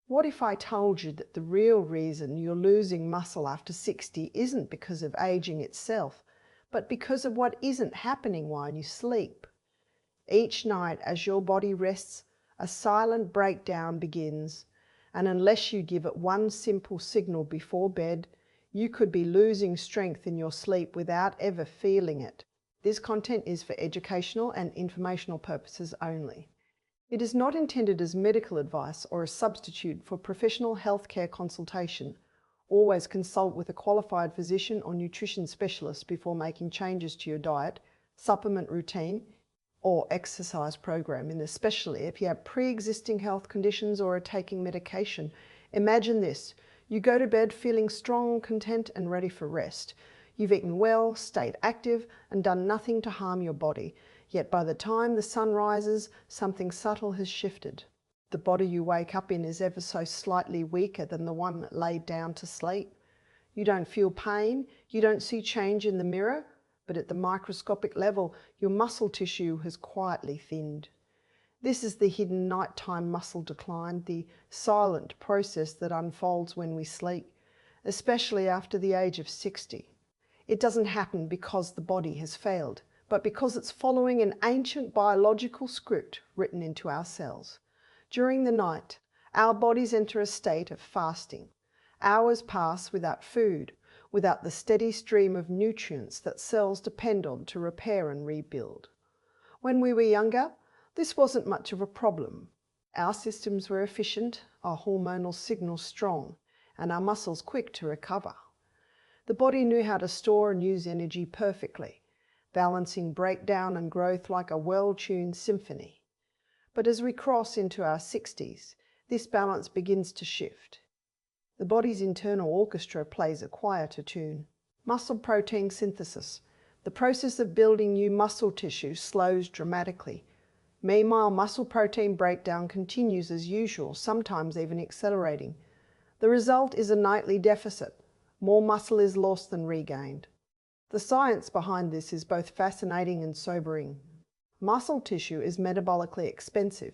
What if I told you that the real reason you're losing muscle after 60 isn't because of aging itself, but because of what isn't happening while you sleep? Each night as your body rests, a silent breakdown begins, and unless you give it one simple signal before bed, you could be losing strength in your sleep without ever feeling it. This content is for educational and informational purposes only. It is not intended as medical advice or a substitute for professional healthcare consultation. Always consult with a qualified physician or nutrition specialist before making changes to your diet, supplement routine, or exercise program, and especially if you have pre-existing health conditions or are taking medication. Imagine this: you go to bed feeling strong, content, and ready for rest. You've eaten well, stayed active, and done nothing to harm your body. Yet by the time the sun rises, something subtle has shifted. The body you wake up in is ever so slightly weaker than the one that laid down to sleep. You don't feel pain, you don't see change in the mirror, but at the microscopic level, your muscle tissue has quietly thinned. This is the hidden nighttime muscle decline, the silent process that unfolds when we sleep, especially after the age of 60. It doesn't happen because the body has failed, but because it's following an ancient biological script written into our cells. During the night, our bodies enter a state of fasting. Hours pass without food, without the steady stream of nutrients that cells depend on to repair and rebuild. When we were younger, this wasn't much of a problem. Our systems were efficient, our hormonal signals strong, and our muscles quick to recover. The body knew how to store and use energy perfectly, balancing breakdown and growth like a well-tuned symphony. But as we cross into our 60s, this balance begins to shift. The body's internal orchestra plays a quieter tune. Muscle protein synthesis. The process of building new muscle tissue slows dramatically. Meanwhile, muscle protein breakdown continues as usual, sometimes even accelerating. The result is a nightly deficit. More muscle is lost than regained. The science behind this is both fascinating and sobering. Muscle tissue is metabolically expensive.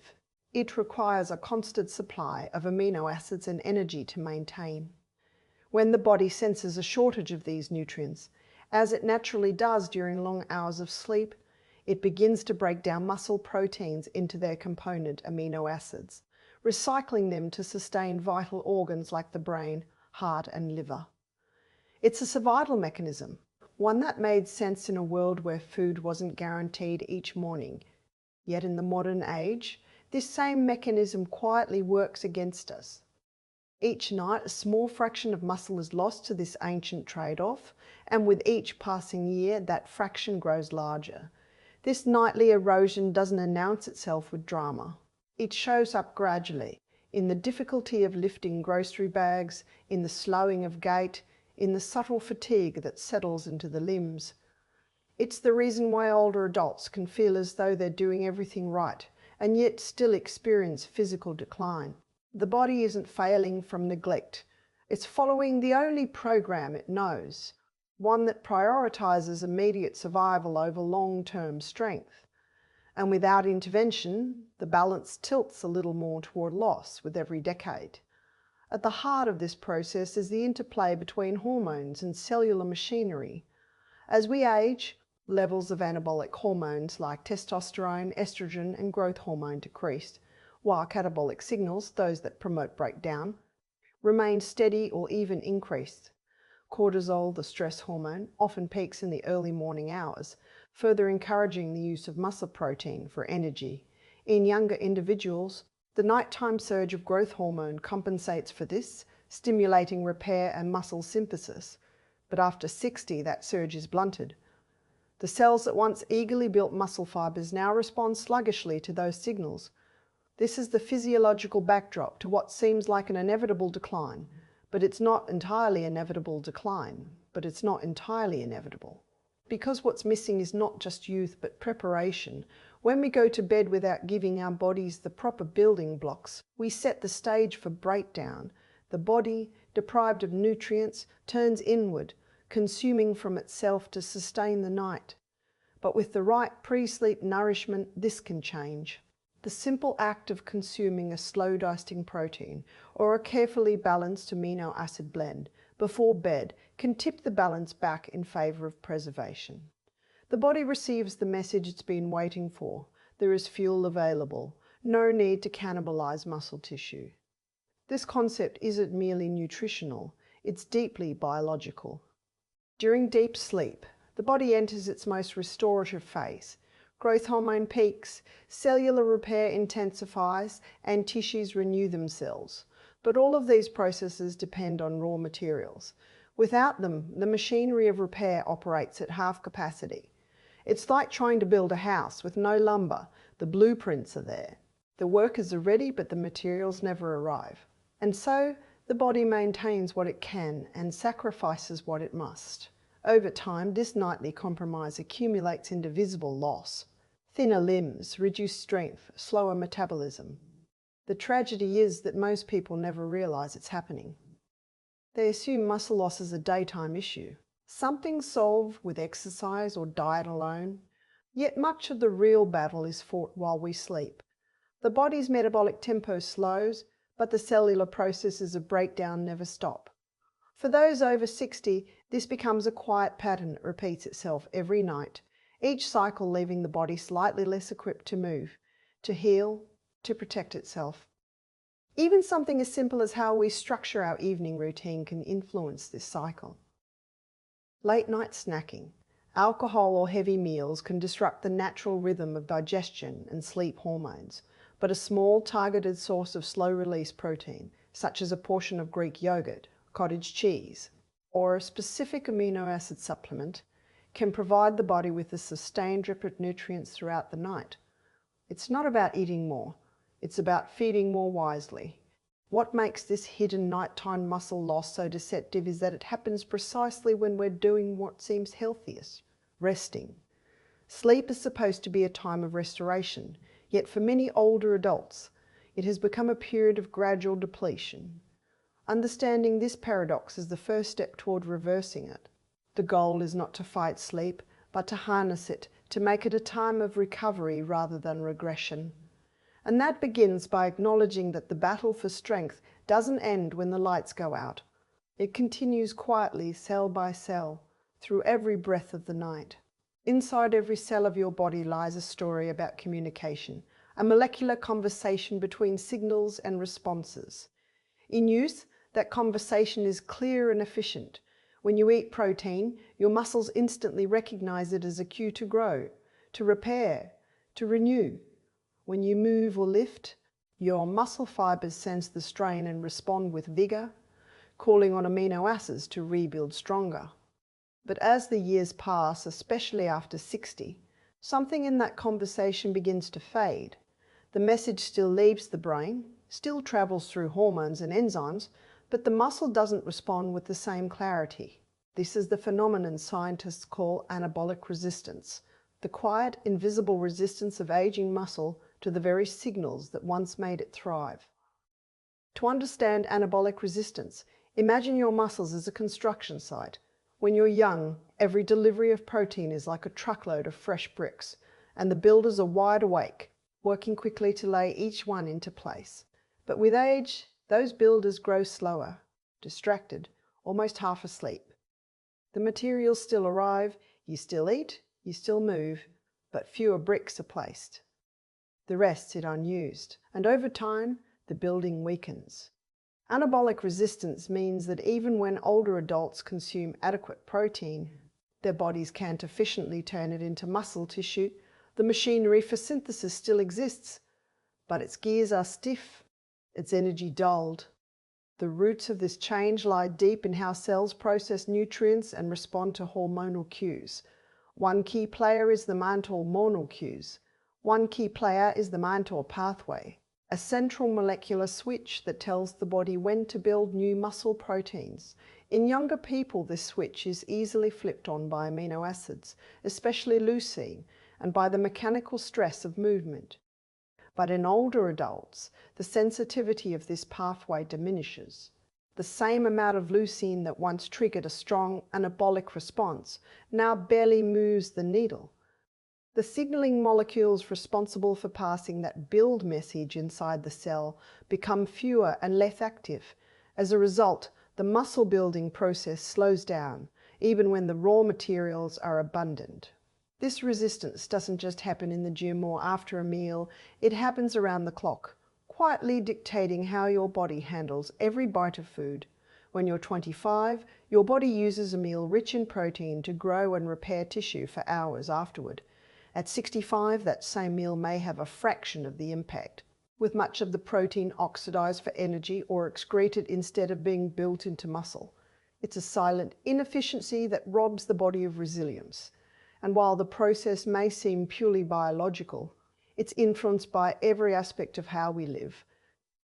It requires a constant supply of amino acids and energy to maintain. When the body senses a shortage of these nutrients, as it naturally does during long hours of sleep, it begins to break down muscle proteins into their component amino acids, recycling them to sustain vital organs like the brain, heart, and liver. It's a survival mechanism, one that made sense in a world where food wasn't guaranteed each morning. Yet in the modern age, this same mechanism quietly works against us. Each night, a small fraction of muscle is lost to this ancient trade-off, and with each passing year, that fraction grows larger. This nightly erosion doesn't announce itself with drama. It shows up gradually, in the difficulty of lifting grocery bags, in the slowing of gait, in the subtle fatigue that settles into the limbs. It's the reason why older adults can feel as though they're doing everything right, and yet still experience physical decline. The body isn't failing from neglect. It's following the only program it knows, one that prioritizes immediate survival over long-term strength. And without intervention, the balance tilts a little more toward loss with every decade. At the heart of this process is the interplay between hormones and cellular machinery. As we age, levels of anabolic hormones like testosterone, estrogen, and growth hormone decrease, while catabolic signals, those that promote breakdown, remain steady or even increased. Cortisol, the stress hormone, often peaks in the early morning hours, further encouraging the use of muscle protein for energy. In younger individuals, the nighttime surge of growth hormone compensates for this, stimulating repair and muscle synthesis. But after 60, that surge is blunted. The cells that once eagerly built muscle fibers now respond sluggishly to those signals. This is the physiological backdrop to what seems like an inevitable decline, but it's not entirely inevitable decline, but it's not entirely inevitable. Because what's missing is not just youth, but preparation. When we go to bed without giving our bodies the proper building blocks, we set the stage for breakdown. The body, deprived of nutrients, turns inward, consuming from itself to sustain the night. But with the right pre-sleep nourishment, this can change. The simple act of consuming a slow-dieting protein or a carefully balanced amino acid blend before bed can tip the balance back in favor of preservation. The body receives the message it's been waiting for. There is fuel available. No need to cannibalize muscle tissue. This concept isn't merely nutritional, it's deeply biological. During deep sleep, the body enters its most restorative phase. Growth hormone peaks, cellular repair intensifies, and tissues renew themselves. But all of these processes depend on raw materials. Without them, the machinery of repair operates at half capacity. It's like trying to build a house with no lumber. The blueprints are there. The workers are ready, but the materials never arrive. And so, the body maintains what it can and sacrifices what it must. Over time, this nightly compromise accumulates into visible loss. Thinner limbs, reduced strength, slower metabolism. The tragedy is that most people never realize it's happening. They assume muscle loss is a daytime issue, something solved with exercise or diet alone. Yet much of the real battle is fought while we sleep. The body's metabolic tempo slows, but the cellular processes of breakdown never stop. For those over 60, this becomes a quiet pattern that repeats itself every night, each cycle leaving the body slightly less equipped to move, to heal, to protect itself. Even something as simple as how we structure our evening routine can influence this cycle. Late night snacking, alcohol or heavy meals can disrupt the natural rhythm of digestion and sleep hormones, but a small targeted source of slow-release protein, such as a portion of Greek yogurt, cottage cheese, or a specific amino acid supplement, can provide the body with a sustained drip of nutrients throughout the night. It's not about eating more, it's about feeding more wisely. What makes this hidden nighttime muscle loss so deceptive is that it happens precisely when we're doing what seems healthiest, resting. Sleep is supposed to be a time of restoration, yet for many older adults, it has become a period of gradual depletion. Understanding this paradox is the first step toward reversing it. The goal is not to fight sleep, but to harness it, to make it a time of recovery rather than regression. And that begins by acknowledging that the battle for strength doesn't end when the lights go out. It continues quietly, cell by cell, through every breath of the night. Inside every cell of your body lies a story about communication, a molecular conversation between signals and responses. In youth, that conversation is clear and efficient. When you eat protein, your muscles instantly recognize it as a cue to grow, to repair, to renew. When you move or lift, your muscle fibers sense the strain and respond with vigor, calling on amino acids to rebuild stronger. But as the years pass, especially after 60, something in that conversation begins to fade. The message still leaves the brain, still travels through hormones and enzymes, but the muscle doesn't respond with the same clarity. This is the phenomenon scientists call anabolic resistance, the quiet, invisible resistance of aging muscle to the very signals that once made it thrive. To understand anabolic resistance, imagine your muscles as a construction site. When you're young, every delivery of protein is like a truckload of fresh bricks, and the builders are wide awake, working quickly to lay each one into place. But with age, those builders grow slower, distracted, almost half asleep. The materials still arrive, you still eat, you still move, but fewer bricks are placed. The rest sit unused, and over time, the building weakens. Anabolic resistance means that even when older adults consume adequate protein, their bodies can't efficiently turn it into muscle tissue. The machinery for synthesis still exists, but its gears are stiff, its energy dulled. The roots of this change lie deep in how cells process nutrients and respond to hormonal cues. One key player is the mTOR cues. One key player is the mTOR pathway, a central molecular switch that tells the body when to build new muscle proteins. In younger people, this switch is easily flipped on by amino acids, especially leucine, and by the mechanical stress of movement. But in older adults, the sensitivity of this pathway diminishes. The same amount of leucine that once triggered a strong anabolic response now barely moves the needle. The signaling molecules responsible for passing that build message inside the cell become fewer and less active. As a result, the muscle building process slows down, even when the raw materials are abundant. This resistance doesn't just happen in the gym or after a meal, it happens around the clock, quietly dictating how your body handles every bite of food. When you're 25, your body uses a meal rich in protein to grow and repair tissue for hours afterward. At 65, that same meal may have a fraction of the impact, with much of the protein oxidized for energy or excreted instead of being built into muscle. It's a silent inefficiency that robs the body of resilience. And while the process may seem purely biological, it's influenced by every aspect of how we live: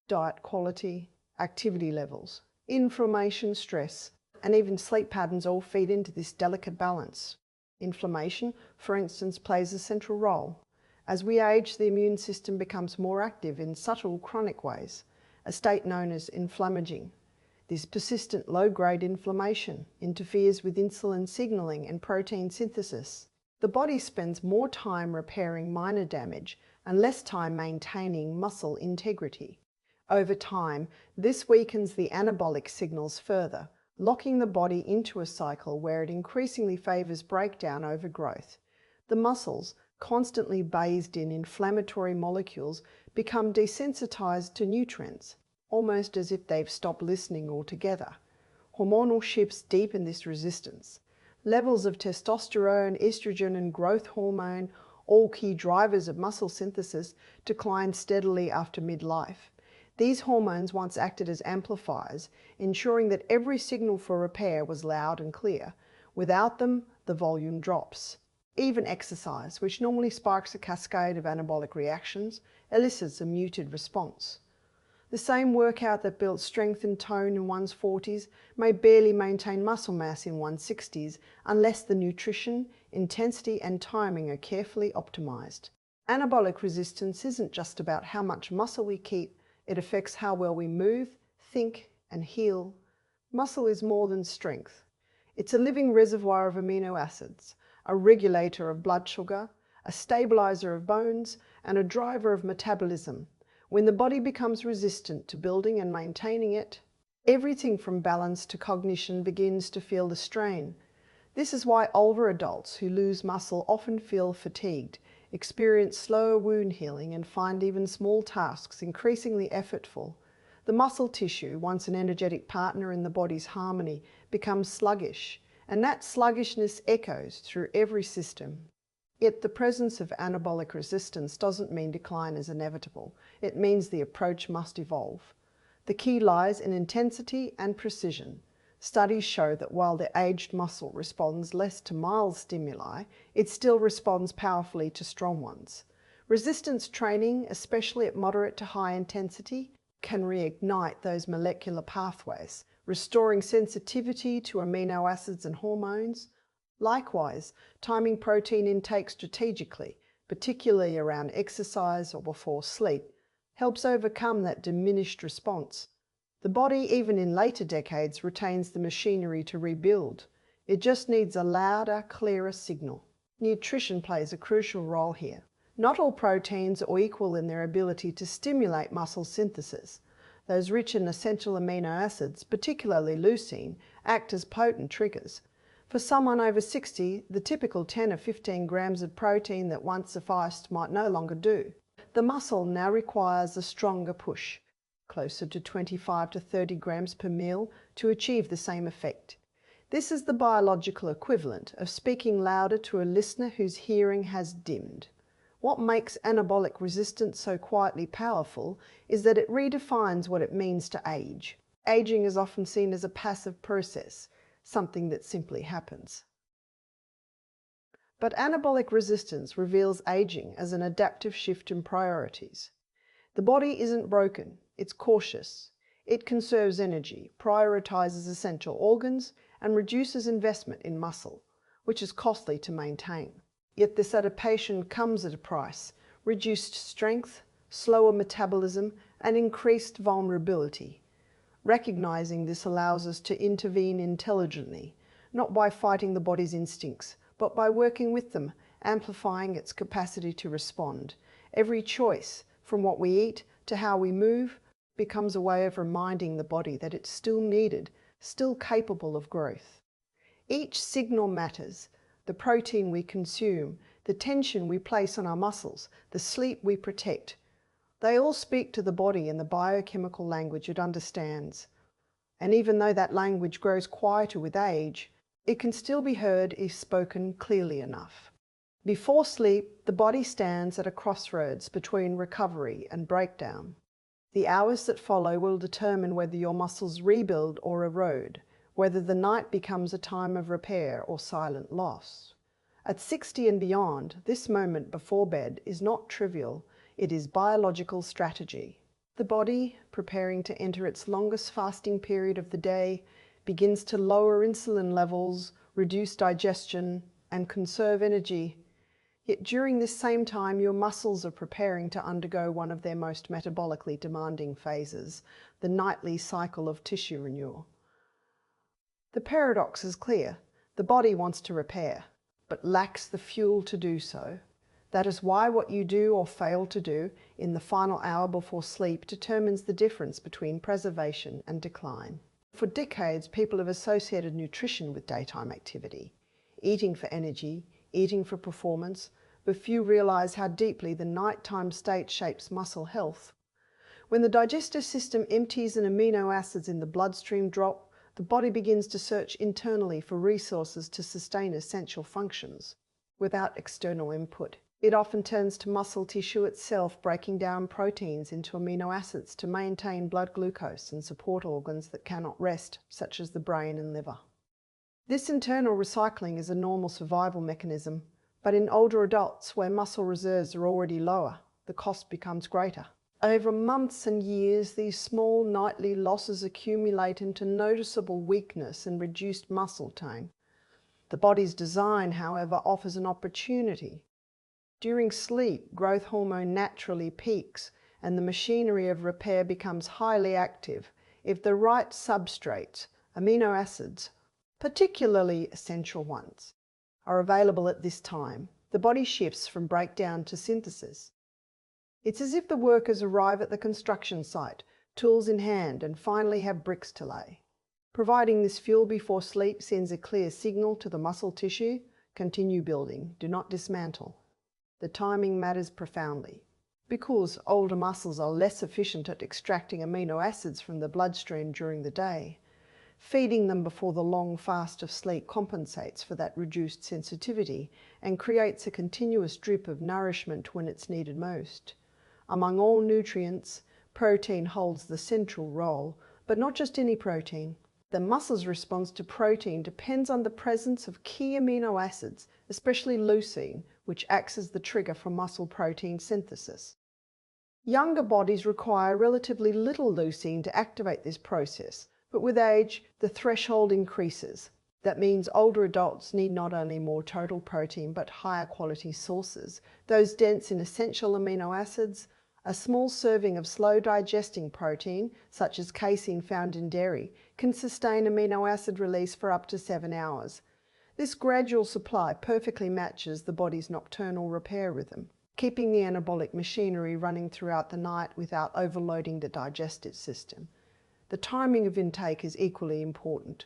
diet quality, activity levels, inflammation, stress, and even sleep patterns all feed into this delicate balance. Inflammation, for instance, plays a central role. As we age, the immune system becomes more active in subtle chronic ways, a state known as inflammaging. This persistent low-grade inflammation interferes with insulin signaling and protein synthesis. The body spends more time repairing minor damage and less time maintaining muscle integrity. Over time, this weakens the anabolic signals further, locking the body into a cycle where it increasingly favors breakdown over growth. The muscles, constantly bathed in inflammatory molecules, become desensitized to nutrients, almost as if they've stopped listening altogether. Hormonal shifts deepen this resistance. Levels of testosterone, estrogen, and growth hormone, all key drivers of muscle synthesis, decline steadily after midlife. These hormones once acted as amplifiers, ensuring that every signal for repair was loud and clear. Without them, the volume drops. Even exercise, which normally sparks a cascade of anabolic reactions, elicits a muted response. The same workout that builds strength and tone in one's 40s may barely maintain muscle mass in one's 60s unless the nutrition, intensity, and timing are carefully optimized. Anabolic resistance isn't just about how much muscle we keep, it affects how well we move, think, and heal. Muscle is more than strength. It's a living reservoir of amino acids, a regulator of blood sugar, a stabilizer of bones, and a driver of metabolism. When the body becomes resistant to building and maintaining it, everything from balance to cognition begins to feel the strain. This is why older adults who lose muscle often feel fatigued, experience slower wound healing, and find even small tasks increasingly effortful. The muscle tissue, once an energetic partner in the body's harmony, becomes sluggish, and that sluggishness echoes through every system. Yet the presence of anabolic resistance doesn't mean decline is inevitable. It means the approach must evolve. The key lies in intensity and precision. Studies show that while the aged muscle responds less to mild stimuli, it still responds powerfully to strong ones. Resistance training, especially at moderate to high intensity, can reignite those molecular pathways, restoring sensitivity to amino acids and hormones. Likewise, timing protein intake strategically, particularly around exercise or before sleep, helps overcome that diminished response. The body, even in later decades, retains the machinery to rebuild. It just needs a louder, clearer signal. Nutrition plays a crucial role here. Not all proteins are equal in their ability to stimulate muscle synthesis. Those rich in essential amino acids, particularly leucine, act as potent triggers. For someone over 60, the typical 10 or 15 grams of protein that once sufficed might no longer do. The muscle now requires a stronger push, closer to 25 to 30 grams per meal, to achieve the same effect. This is the biological equivalent of speaking louder to a listener whose hearing has dimmed. What makes anabolic resistance so quietly powerful is that it redefines what it means to age. Aging is often seen as a passive process, something that simply happens. But anabolic resistance reveals aging as an adaptive shift in priorities. The body isn't broken, it's cautious. It conserves energy, prioritizes essential organs, and reduces investment in muscle, which is costly to maintain. Yet this adaptation comes at a price: reduced strength, slower metabolism, and increased vulnerability. Recognizing this allows us to intervene intelligently, not by fighting the body's instincts, but by working with them amplifying its capacity to respond. Every choice, from what we eat to how we move, becomes a way of reminding the body that it's still needed, still capable of growth. Each signal matters: the protein we consume, the tension we place on our muscles, the sleep we protect. They all speak to the body in the biochemical language it understands. And even though that language grows quieter with age, it can still be heard if spoken clearly enough. Before sleep, the body stands at a crossroads between recovery and breakdown. The hours that follow will determine whether your muscles rebuild or erode, whether the night becomes a time of repair or silent loss. At 60 and beyond, this moment before bed is not trivial, it is biological strategy. The body, preparing to enter its longest fasting period of the day, begins to lower insulin levels, reduce digestion, and conserve energy. Yet during this same time, your muscles are preparing to undergo one of their most metabolically demanding phases, the nightly cycle of tissue renewal. The paradox is clear. The body wants to repair, but lacks the fuel to do so. That is why what you do or fail to do in the final hour before sleep determines the difference between preservation and decline. For decades, people have associated nutrition with daytime activity, eating for energy, eating for performance, but few realize how deeply the nighttime state shapes muscle health. When the digestive system empties and amino acids in the bloodstream drop, the body begins to search internally for resources to sustain essential functions. Without external input, it often turns to muscle tissue itself, breaking down proteins into amino acids to maintain blood glucose and support organs that cannot rest, such as the brain and liver. This internal recycling is a normal survival mechanism, but in older adults where muscle reserves are already lower, the cost becomes greater. Over months and years, these small nightly losses accumulate into noticeable weakness and reduced muscle tone. The body's design, however, offers an opportunity. During sleep, growth hormone naturally peaks, and the machinery of repair becomes highly active if the right substrates, amino acids, particularly essential ones, are available at this time. The body shifts from breakdown to synthesis. It's as if the workers arrive at the construction site, tools in hand, and finally have bricks to lay. Providing this fuel before sleep sends a clear signal to the muscle tissue: continue building, do not dismantle. The timing matters profoundly. Because older muscles are less efficient at extracting amino acids from the bloodstream during the day, feeding them before the long fast of sleep compensates for that reduced sensitivity and creates a continuous drip of nourishment when it's needed most. Among all nutrients, protein holds the central role, but not just any protein. The muscle's response to protein depends on the presence of key amino acids, especially leucine, which acts as the trigger for muscle protein synthesis. Younger bodies require relatively little leucine to activate this process, but with age, the threshold increases. That means older adults need not only more total protein, but higher quality sources, those dense in essential amino acids. A small serving of slow-digesting protein, such as casein found in dairy, can sustain amino acid release for up to 7 hours. This gradual supply perfectly matches the body's nocturnal repair rhythm, keeping the anabolic machinery running throughout the night without overloading the digestive system. The timing of intake is equally important.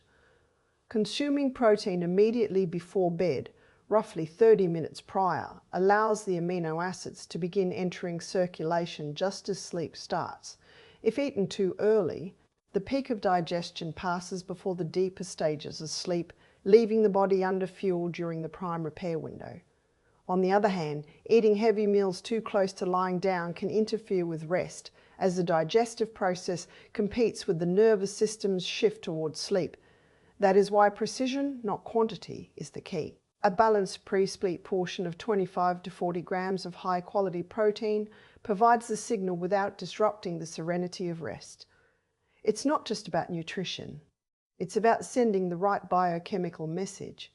Consuming protein immediately before bed, roughly 30 minutes prior, allows the amino acids to begin entering circulation just as sleep starts. If eaten too early, the peak of digestion passes before the deeper stages of sleep, leaving the body underfueled during the prime repair window. On the other hand, eating heavy meals too close to lying down can interfere with rest, as the digestive process competes with the nervous system's shift towards sleep. That is why precision, not quantity, is the key. A balanced pre-sleep portion of 25 to 40 grams of high-quality protein provides the signal without disrupting the serenity of rest. It's not just about nutrition. It's about sending the right biochemical message.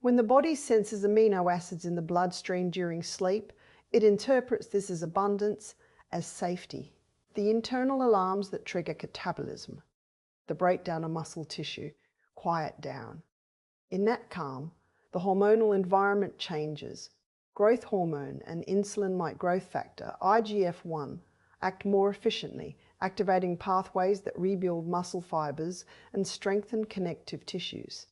When the body senses amino acids in the bloodstream during sleep, it interprets this as abundance, as safety. The internal alarms that trigger catabolism, the breakdown of muscle tissue, quiet down. In that calm, the hormonal environment changes. growth hormone and insulin-like growth factor, IGF-1, act more efficiently, activating pathways that rebuild muscle fibers and strengthen connective tissues.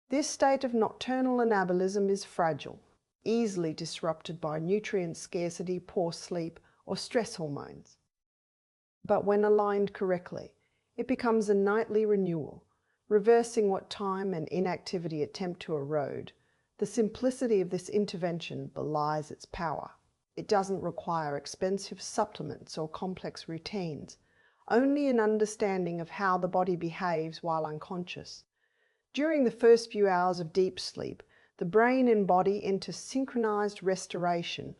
This state of nocturnal anabolism is fragile, easily disrupted by nutrient scarcity, poor sleep, or stress hormones. But when aligned correctly, it becomes a nightly renewal, reversing what time and inactivity attempt to erode. The simplicity of this intervention belies its power. It doesn't require expensive supplements or complex routines, only an understanding of how the body behaves while unconscious. During the first few hours of deep sleep, the brain and body enter synchronized restoration.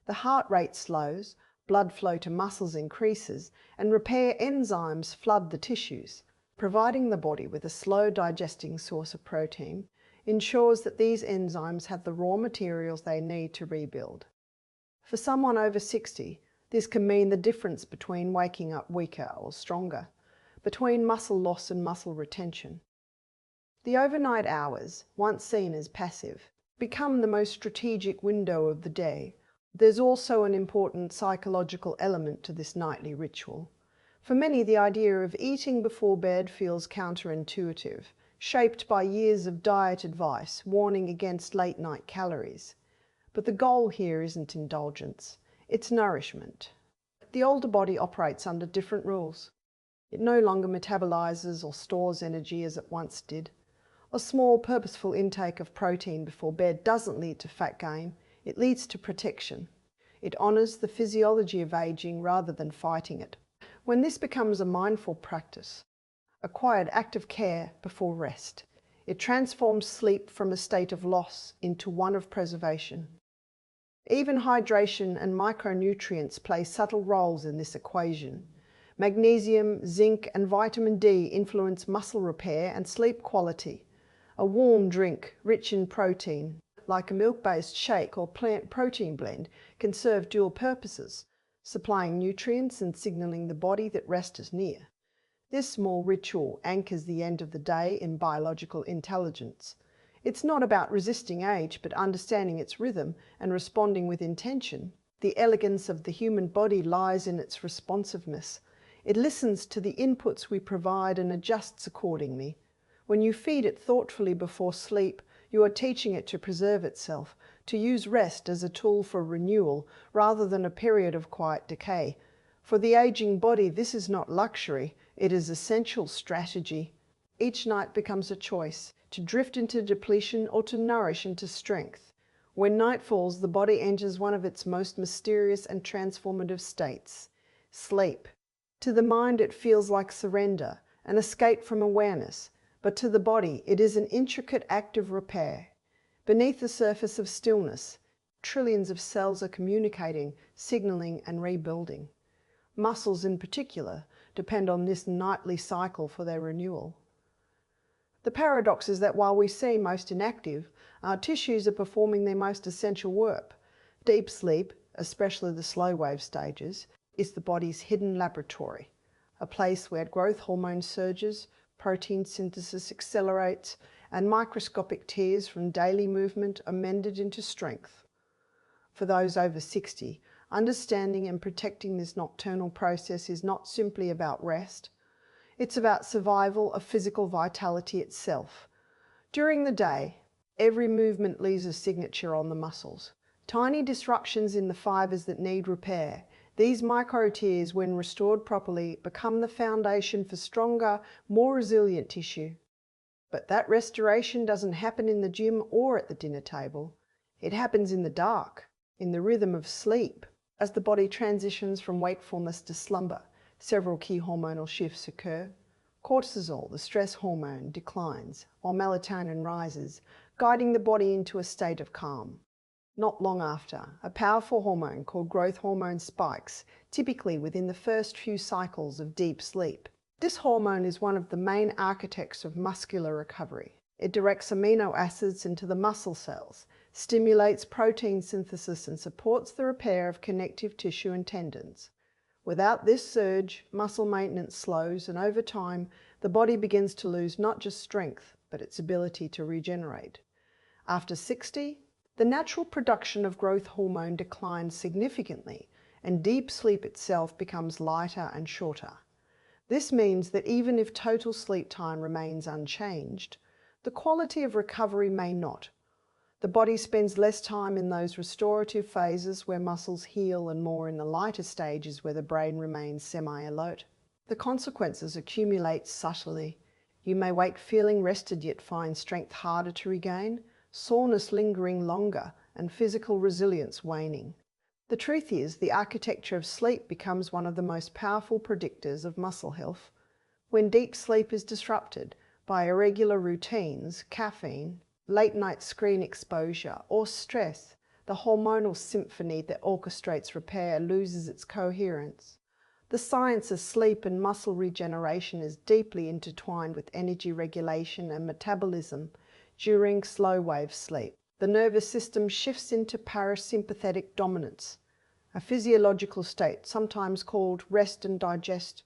The heart rate slows, blood flow to muscles increases, and repair enzymes flood the tissues. Providing the body with a slow digesting source of protein ensures that these enzymes have the raw materials they need to rebuild. For someone over 60, this can mean the difference between waking up weaker or stronger, between muscle loss and muscle retention. The overnight hours, once seen as passive, become the most strategic window of the day. There's also an important psychological element to this nightly ritual. For many, the idea of eating before bed feels counterintuitive, shaped by years of diet advice warning against late-night calories. But the goal here isn't indulgence, it's nourishment. The older body operates under different rules. It no longer metabolizes or stores energy as it once did. A small, purposeful intake of protein before bed doesn't lead to fat gain, it leads to protection. It honors the physiology of aging rather than fighting it. When this becomes a mindful practice, a quiet act of care before rest, it transforms sleep from a state of loss into one of preservation. Even hydration and micronutrients play subtle roles in this equation. Magnesium, zinc, and vitamin D influence muscle repair and sleep quality. A warm drink, rich in protein, like a milk-based shake or plant protein blend, can serve dual purposes, supplying nutrients and signaling the body that rest is near. This small ritual anchors the end of the day in biological intelligence. It's not about resisting age, but understanding its rhythm and responding with intention. The elegance of the human body lies in its responsiveness. It listens to the inputs we provide and adjusts accordingly. When you feed it thoughtfully before sleep, you are teaching it to preserve itself, to use rest as a tool for renewal rather than a period of quiet decay. For the aging body, this is not luxury, it is essential strategy. Each night becomes a choice, to drift into depletion or to nourish into strength. When night falls, the body enters one of its most mysterious and transformative states, sleep. To the mind, it feels like surrender, an escape from awareness, but to the body, it is an intricate act of repair. Beneath the surface of stillness, trillions of cells are communicating, signaling, and rebuilding. Muscles, in particular, depend on this nightly cycle for their renewal. The paradox is that while we seem most inactive, our tissues are performing their most essential work. Deep sleep, especially the slow wave stages, is the body's hidden laboratory, a place where growth hormone surges, protein synthesis accelerates, and microscopic tears from daily movement are mended into strength. For those over 60, understanding and protecting this nocturnal process is not simply about rest. It's about survival of physical vitality itself. During the day, every movement leaves a signature on the muscles. Tiny disruptions in the fibers that need repair. These micro-tears, when restored properly, become the foundation for stronger, more resilient tissue. But that restoration doesn't happen in the gym or at the dinner table. It happens in the dark, in the rhythm of sleep. As the body transitions from wakefulness to slumber, several key hormonal shifts occur. Cortisol, the stress hormone, declines, while melatonin rises, guiding the body into a state of calm. Not long after, a powerful hormone called growth hormone spikes, typically within the first few cycles of deep sleep. This hormone is one of the main architects of muscular recovery. It directs amino acids into the muscle cells, stimulates protein synthesis, and supports the repair of connective tissue and tendons. Without this surge, muscle maintenance slows, and over time, the body begins to lose not just strength, but its ability to regenerate. After 60, The natural production of growth hormone declines significantly, and deep sleep itself becomes lighter and shorter. This means that even if total sleep time remains unchanged, the quality of recovery may not. The body spends less time in those restorative phases where muscles heal and more in the lighter stages where the brain remains semi-alert. The consequences accumulate subtly. You may wake feeling rested yet find strength harder to regain, soreness lingering longer, and physical resilience waning. The truth is, the architecture of sleep becomes one of the most powerful predictors of muscle health. When deep sleep is disrupted by irregular routines, caffeine, late-night screen exposure, or stress, the hormonal symphony that orchestrates repair loses its coherence. The science of sleep and muscle regeneration is deeply intertwined with energy regulation and metabolism during slow-wave sleep. The nervous system shifts into parasympathetic dominance, a physiological state sometimes called rest and digest.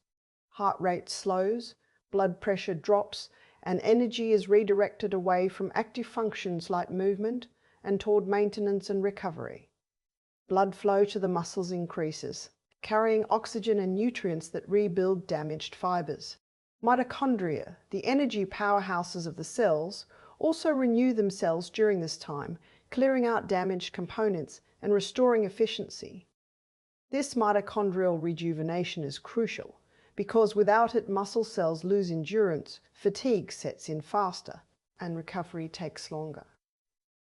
Heart rate slows, blood pressure drops, and energy is redirected away from active functions like movement and toward maintenance and recovery. Blood flow to the muscles increases, carrying oxygen and nutrients that rebuild damaged fibers. Mitochondria, the energy powerhouses of the cells, also renew themselves during this time, clearing out damaged components and restoring efficiency. This mitochondrial rejuvenation is crucial, because without it muscle cells lose endurance, fatigue sets in faster, and recovery takes longer.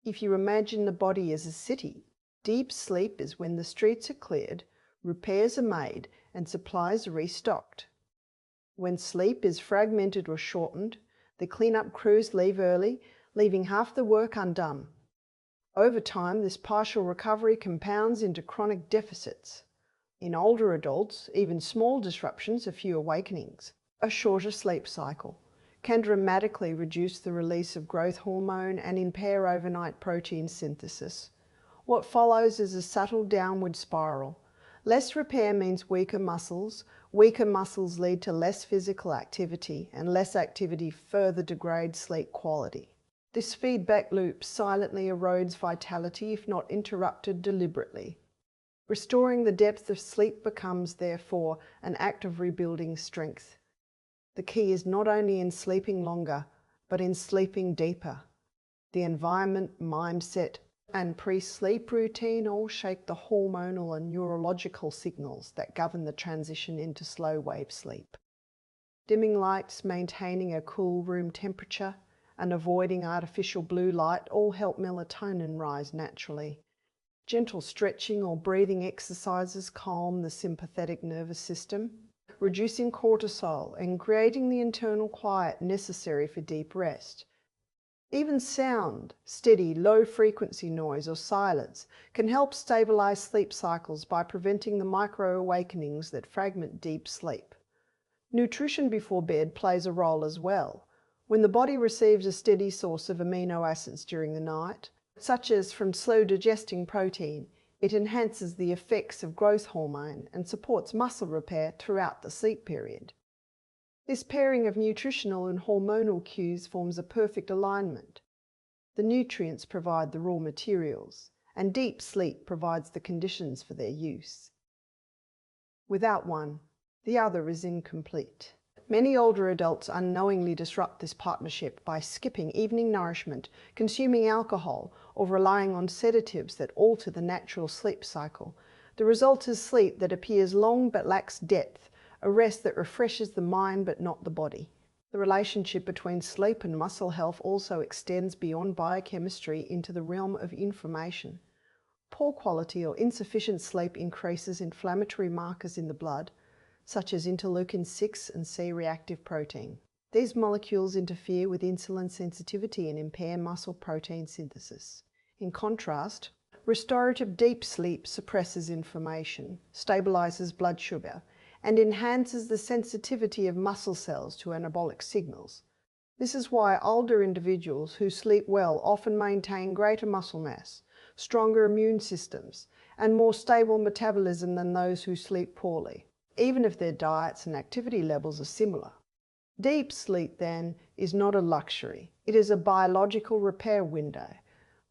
If you imagine the body as a city, deep sleep is when the streets are cleared, repairs are made, and supplies are restocked. When sleep is fragmented or shortened, the cleanup crews leave early, leaving half the work undone. Over time, this partial recovery compounds into chronic deficits. In older adults, even small disruptions, a few awakenings, a shorter sleep cycle, can dramatically reduce the release of growth hormone and impair overnight protein synthesis. What follows is a subtle downward spiral. Less repair means weaker muscles lead to less physical activity, and less activity further degrades sleep quality. This feedback loop silently erodes vitality if not interrupted deliberately. Restoring the depth of sleep becomes, therefore, an act of rebuilding strength. The key is not only in sleeping longer, but in sleeping deeper. The environment, mindset, and pre-sleep routine all shape the hormonal and neurological signals that govern the transition into slow-wave sleep. Dimming lights, maintaining a cool room temperature, and avoiding artificial blue light all help melatonin rise naturally. Gentle stretching or breathing exercises calm the sympathetic nervous system, reducing cortisol and creating the internal quiet necessary for deep rest. Even sound, steady, low-frequency noise or silence can help stabilize sleep cycles by preventing the micro-awakenings that fragment deep sleep. Nutrition before bed plays a role as well. When the body receives a steady source of amino acids during the night, such as from slow-digesting protein, it enhances the effects of growth hormone and supports muscle repair throughout the sleep period. This pairing of nutritional and hormonal cues forms a perfect alignment. The nutrients provide the raw materials, and deep sleep provides the conditions for their use. Without one, the other is incomplete. Many older adults unknowingly disrupt this partnership by skipping evening nourishment, consuming alcohol, or relying on sedatives that alter the natural sleep cycle. The result is sleep that appears long but lacks depth, a rest that refreshes the mind but not the body. The relationship between sleep and muscle health also extends beyond biochemistry into the realm of inflammation. Poor quality or insufficient sleep increases inflammatory markers in the blood, such as interleukin-6 and C-reactive protein. These molecules interfere with insulin sensitivity and impair muscle protein synthesis. In contrast, restorative deep sleep suppresses inflammation, stabilizes blood sugar, and enhances the sensitivity of muscle cells to anabolic signals. This is why older individuals who sleep well often maintain greater muscle mass, stronger immune systems, and more stable metabolism than those who sleep poorly, even if their diets and activity levels are similar. Deep sleep, then, is not a luxury. It is a biological repair window.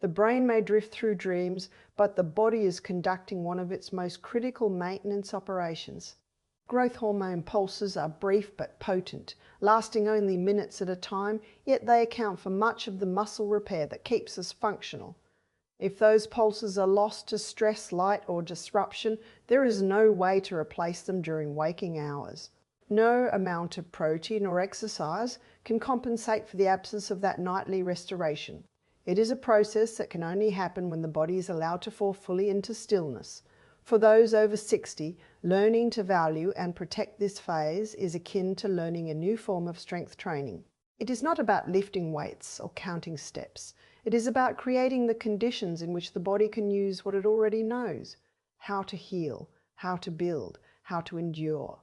The brain may drift through dreams, but the body is conducting one of its most critical maintenance operations. Growth hormone pulses are brief but potent, lasting only minutes at a time, yet they account for much of the muscle repair that keeps us functional. If those pulses are lost to stress, light, or disruption, there is no way to replace them during waking hours. No amount of protein or exercise can compensate for the absence of that nightly restoration. It is a process that can only happen when the body is allowed to fall fully into stillness. For those over 60, learning to value and protect this phase is akin to learning a new form of strength training. It is not about lifting weights or counting steps. It is about creating the conditions in which the body can use what it already knows: how to heal, how to build, how to endure.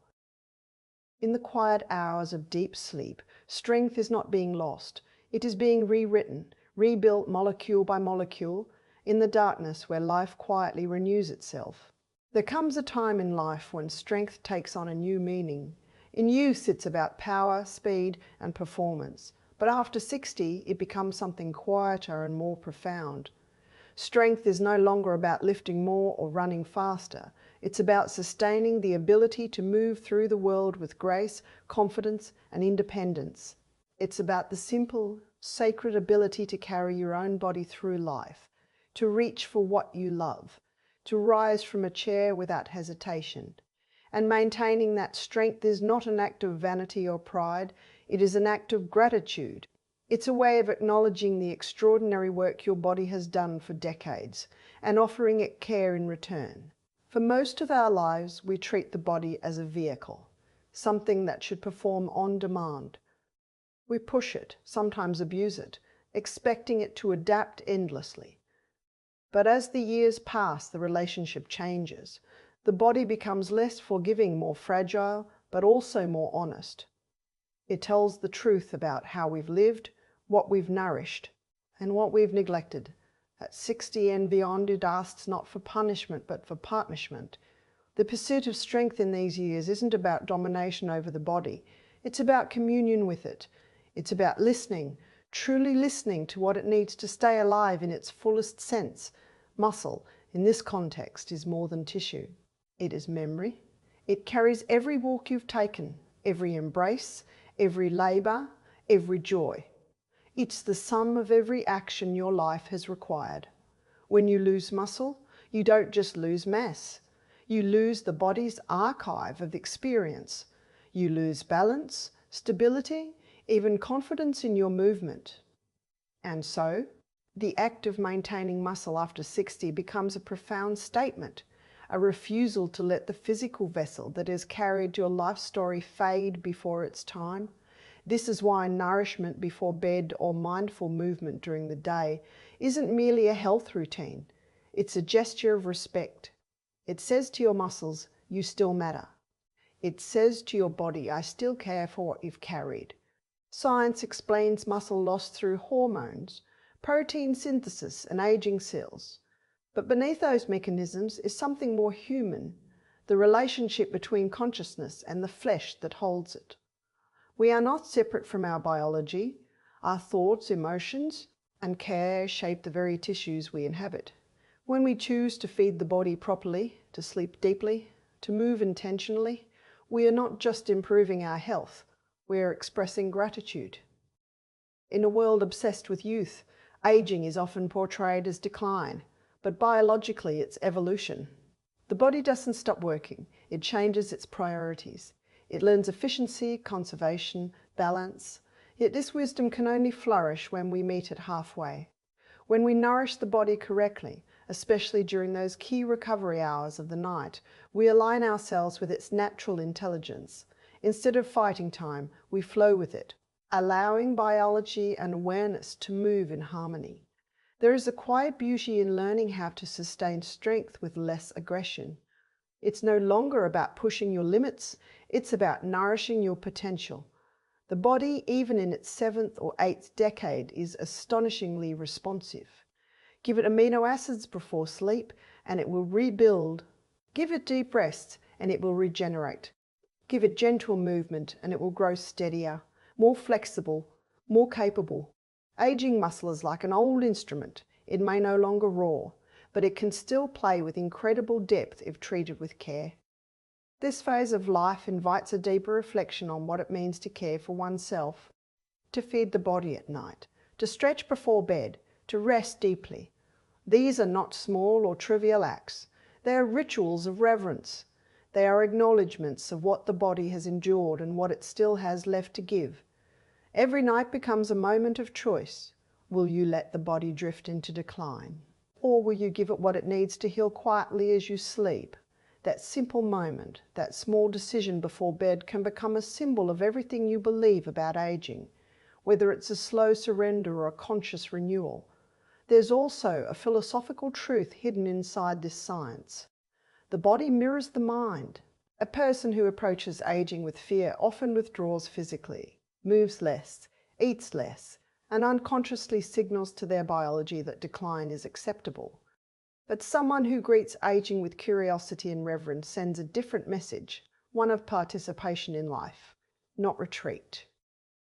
In the quiet hours of deep sleep, strength is not being lost. It is being rewritten, rebuilt molecule by molecule, in the darkness where life quietly renews itself. There comes a time in life when strength takes on a new meaning. In youth, it's about power, speed, and performance. But after 60, it becomes something quieter and more profound. Strength is no longer about lifting more or running faster. It's about sustaining the ability to move through the world with grace, confidence, and independence. It's about the simple, sacred ability to carry your own body through life, to reach for what you love, to rise from a chair without hesitation. And maintaining that strength is not an act of vanity or pride, it is an act of gratitude. It's a way of acknowledging the extraordinary work your body has done for decades and offering it care in return. For most of our lives, we treat the body as a vehicle, something that should perform on demand. We push it, sometimes abuse it, expecting it to adapt endlessly. But as the years pass, the relationship changes. The body becomes less forgiving, more fragile, but also more honest. It tells the truth about how we've lived, what we've nourished, and what we've neglected. At 60 and beyond, it asks not for punishment, but for partnership. The pursuit of strength in these years isn't about domination over the body. It's about communion with it. It's about listening, truly listening to what it needs to stay alive in its fullest sense. Muscle, in this context, is more than tissue. It is memory. It carries every walk you've taken, every embrace, every labour, every joy. It's the sum of every action your life has required. When you lose muscle, you don't just lose mass. You lose the body's archive of experience. You lose balance, stability, even confidence in your movement. And so, the act of maintaining muscle after 60 becomes a profound statement, a refusal to let the physical vessel that has carried your life story fade before its time. This is why nourishment before bed or mindful movement during the day isn't merely a health routine. It's a gesture of respect. It says to your muscles, you still matter. It says to your body, I still care for what you've carried. Science explains muscle loss through hormones, protein synthesis, and aging cells. But beneath those mechanisms is something more human, the relationship between consciousness and the flesh that holds it. We are not separate from our biology. Our thoughts, emotions, and care shape the very tissues we inhabit. When we choose to feed the body properly, to sleep deeply, to move intentionally, we are not just improving our health, we are expressing gratitude. In a world obsessed with youth, aging is often portrayed as decline, but biologically it's evolution. The body doesn't stop working, it changes its priorities. It learns efficiency, conservation, balance, yet this wisdom can only flourish when we meet it halfway. When we nourish the body correctly, especially during those key recovery hours of the night, we align ourselves with its natural intelligence. Instead of fighting time, we flow with it, allowing biology and awareness to move in harmony. There is a quiet beauty in learning how to sustain strength with less aggression. It's no longer about pushing your limits, it's about nourishing your potential. The body, even in its 7th or 8th decade, is astonishingly responsive. Give it amino acids before sleep and it will rebuild. Give it deep rest and it will regenerate. Give it gentle movement and it will grow steadier, more flexible, more capable. Aging muscle is like an old instrument. It may no longer roar, but it can still play with incredible depth if treated with care. This phase of life invites a deeper reflection on what it means to care for oneself, to feed the body at night, to stretch before bed, to rest deeply. These are not small or trivial acts. They are rituals of reverence. They are acknowledgements of what the body has endured and what it still has left to give. Every night becomes a moment of choice. Will you let the body drift into decline? Or will you give it what it needs to heal quietly as you sleep? That simple moment, that small decision before bed can become a symbol of everything you believe about aging, whether it's a slow surrender or a conscious renewal. There's also a philosophical truth hidden inside this science. The body mirrors the mind. A person who approaches aging with fear often withdraws physically, moves less, eats less, and unconsciously signals to their biology that decline is acceptable. But someone who greets aging with curiosity and reverence sends a different message, one of participation in life, not retreat.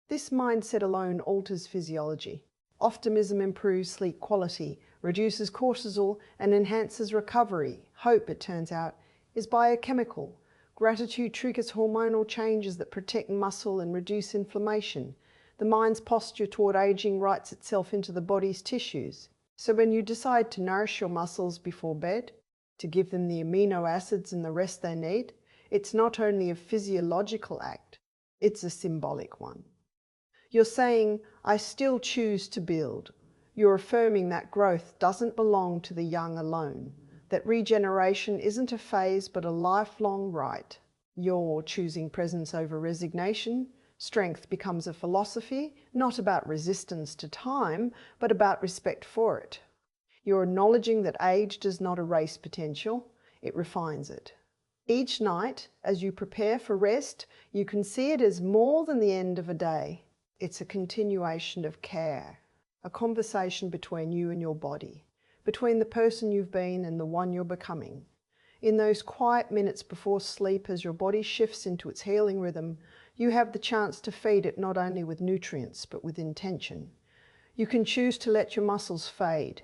This mindset alone alters physiology. Optimism improves sleep quality, reduces cortisol, and enhances recovery. Hope, it turns out, is biochemical. Gratitude triggers hormonal changes that protect muscle and reduce inflammation. The mind's posture toward aging writes itself into the body's tissues. So when you decide to nourish your muscles before bed, to give them the amino acids and the rest they need, it's not only a physiological act, it's a symbolic one. You're saying, I still choose to build. You're affirming that growth doesn't belong to the young alone, that regeneration isn't a phase but a lifelong right. You're choosing presence over resignation. Strength becomes a philosophy, not about resistance to time, but about respect for it. You're acknowledging that age does not erase potential, it refines it. Each night, as you prepare for rest, you can see it as more than the end of a day. It's a continuation of care, a conversation between you and your body, between the person you've been and the one you're becoming. In those quiet minutes before sleep, as your body shifts into its healing rhythm, you have the chance to feed it not only with nutrients, but with intention. You can choose to let your muscles fade,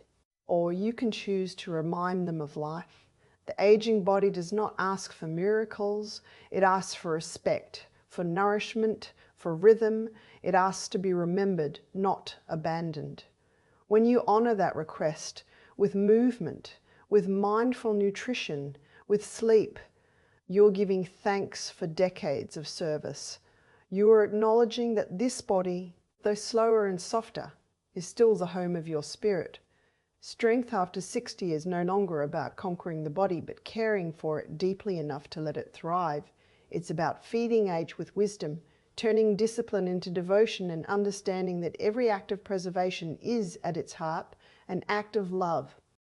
or you can choose to remind them of life. The aging body does not ask for miracles, it asks for respect, for nourishment, for rhythm. It asks to be remembered, not abandoned. When you honor that request with movement, with mindful nutrition, with sleep, you're giving thanks for decades of service. You are acknowledging that this body, though slower and softer, is still the home of your spirit. Strength after 60 is no longer about conquering the body, but caring for it deeply enough to let it thrive. It's about feeding age with wisdom, turning discipline into devotion, and understanding that every act of preservation is, at its heart, an act of love.